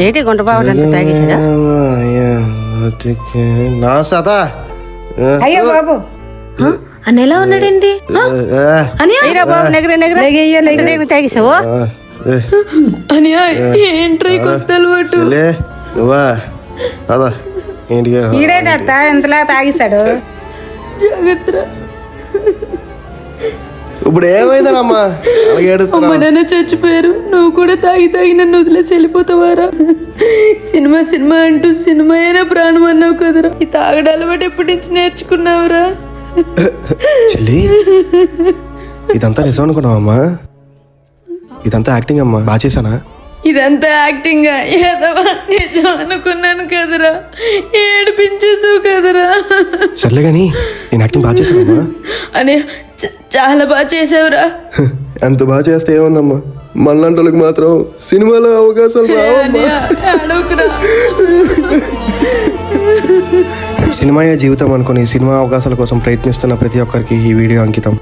ఏంటి గుంట బాబు తాగేసాడా? నా సతా అయ్యో బాబు అని ఎలా ఉన్నాడండి తాగేసావు అని ఏంట్రీ కొత్త అలవాటు నువ్వా అదా ఏంటి ఈడేట ఎంతలా తాగేశాడు. జాగ్రత్త. ఇప్పుడు ఏమైందమ్మా అమ్మ నాన్న చచ్చిపోయారు, నువ్వు కూడా తాగి తాగి నన్ను వదిలేసి వెళ్ళిపోతావారా? సినిమా సినిమా అంటూ సినిమా అయినా ప్రాణం అన్నావు కదరా. ఈ తాగడం అలవాటు ఎప్పటి నుంచి నేర్చుకున్నావురా? చెల్లి ఇదంతా నిజం అనుకున్నావమ్మా? ఇదంతా యాక్టింగ్ అమ్మా, బాగా చేశానా? ఇదంతా యాక్టింగ్ నిజం అనుకున్నాను కదరా, ఏడిపించేసావు కదరా. సర్లే కానీ నేను యాక్టింగ్ బాగా చేశానమ్మా. అని చాలా బాగా చేసావురా. అంత బాగా చేస్తే ఏముందమ్మా, మళ్ళంటోళ్ళకి మాత్రం సినిమాలో అవకాశాలు రావమ్మా. సినిమాయే జీవితం అనుకుని సినిమా అవకాశాల కోసం ప్రయత్నిస్తున్న ప్రతి ఒక్కరికి ఈ వీడియో అంకితం.